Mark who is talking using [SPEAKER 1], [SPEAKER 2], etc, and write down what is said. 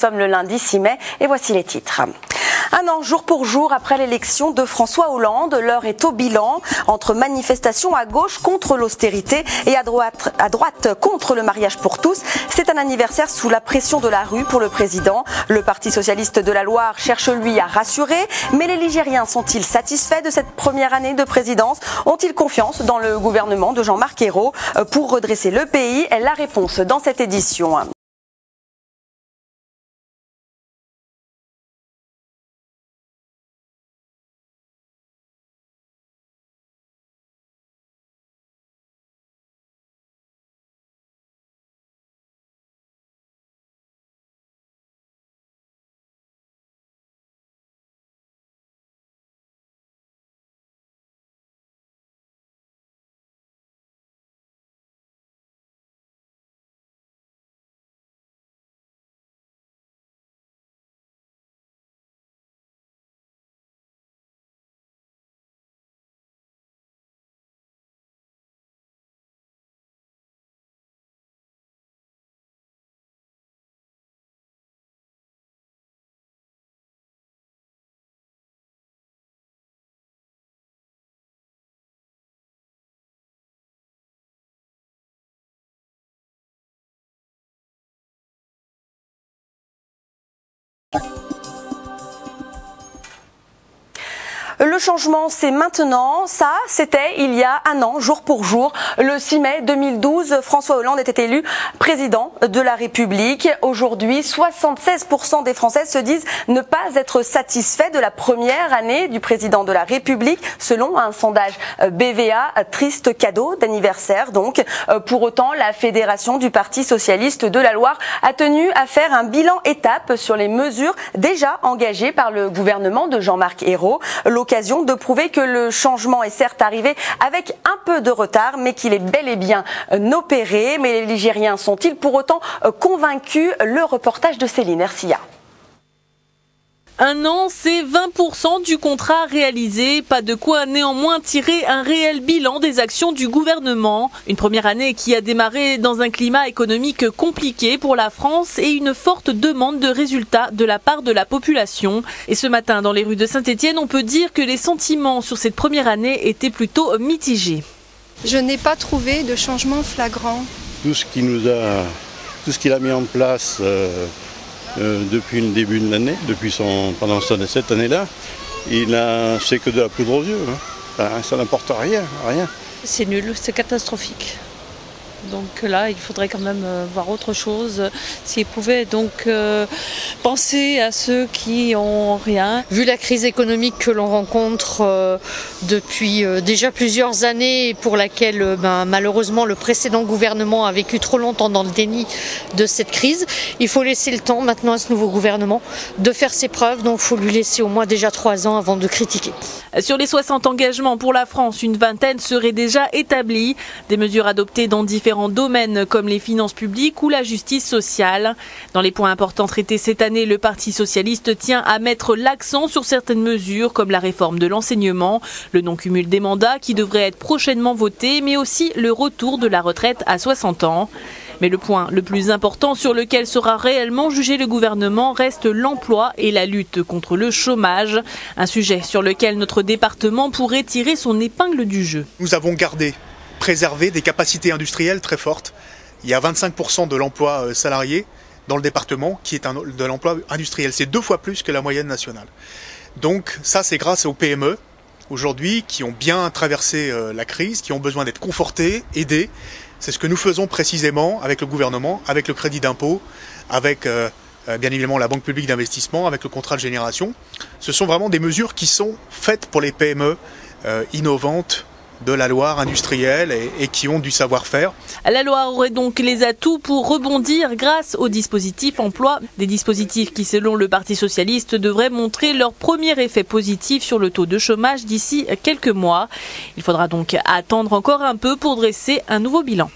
[SPEAKER 1] Nous sommes le lundi 6 mai et voici les titres. Un an jour pour jour après l'élection de François Hollande, l'heure est au bilan. Entre manifestations à gauche contre l'austérité et à droite contre le mariage pour tous, c'est un anniversaire sous la pression de la rue pour le président. Le Parti socialiste de la Loire cherche lui à rassurer, mais les Ligériens sont-ils satisfaits de cette première année de présidence? Ont-ils confiance dans le gouvernement de Jean-Marc Ayrault pour redresser le pays? La réponse dans cette édition. Le changement, c'est maintenant. Ça, c'était il y a un an, jour pour jour. Le 6 mai 2012, François Hollande était élu président de la République. Aujourd'hui, 76% des Français se disent ne pas être satisfaits de la première année du président de la République, selon un sondage BVA. Triste cadeau d'anniversaire, donc. Pour autant, la Fédération du Parti socialiste de la Loire a tenu à faire un bilan étape sur les mesures déjà engagées par le gouvernement de Jean-Marc Ayrault. L'occasion de prouver que le changement est certes arrivé avec un peu de retard, mais qu'il est bel et bien opéré. Mais les Ligériens sont-ils pour autant convaincus? Le reportage de Céline Ercia.
[SPEAKER 2] Un an, c'est 20% du contrat réalisé. Pas de quoi néanmoins tirer un réel bilan des actions du gouvernement. Une première année qui a démarré dans un climat économique compliqué pour la France et une forte demande de résultats de la part de la population. Et ce matin, dans les rues de Saint-Étienne, on peut dire que les sentiments sur cette première année étaient plutôt mitigés.
[SPEAKER 3] Je n'ai pas trouvé de changement flagrant.
[SPEAKER 4] Tout ce qu'il a mis en place depuis le début de l'année, pendant cette année-là, c'est que de la poudre aux yeux. Ça n'apporte rien.
[SPEAKER 5] C'est nul, c'est catastrophique. Donc là, il faudrait quand même voir autre chose. S'ils pouvaient donc penser à ceux qui ont rien.
[SPEAKER 6] Vu la crise économique que l'on rencontre depuis déjà plusieurs années, pour laquelle malheureusement le précédent gouvernement a vécu trop longtemps dans le déni de cette crise, il faut laisser le temps maintenant à ce nouveau gouvernement de faire ses preuves. Donc il faut lui laisser au moins déjà 3 ans avant de critiquer.
[SPEAKER 2] Sur les 60 engagements pour la France, une vingtaine seraient déjà établis. Des mesures adoptées dans différents domaines comme les finances publiques ou la justice sociale. Dans les points importants traités cette année, le Parti socialiste tient à mettre l'accent sur certaines mesures comme la réforme de l'enseignement, le non-cumul des mandats qui devrait être prochainement voté, mais aussi le retour de la retraite à 60 ans. Mais le point le plus important sur lequel sera réellement jugé le gouvernement reste l'emploi et la lutte contre le chômage. Un sujet sur lequel notre département pourrait tirer son épingle du jeu.
[SPEAKER 7] Nous avons préservé des capacités industrielles très fortes. Il y a 25% de l'emploi salarié dans le département qui est de l'emploi industriel. C'est 2 fois plus que la moyenne nationale. Donc ça, c'est grâce aux PME aujourd'hui qui ont bien traversé la crise, qui ont besoin d'être confortées, aidées. C'est ce que nous faisons précisément avec le gouvernement, avec le crédit d'impôt, avec bien évidemment la Banque publique d'investissement, avec le contrat de génération. Ce sont vraiment des mesures qui sont faites pour les PME innovantes de la Loire industrielle et qui ont du savoir-faire.
[SPEAKER 2] La Loire aurait donc les atouts pour rebondir grâce au dispositif emploi. Des dispositifs qui, selon le Parti socialiste, devraient montrer leur premier effet positif sur le taux de chômage d'ici quelques mois. Il faudra donc attendre encore un peu pour dresser un nouveau bilan.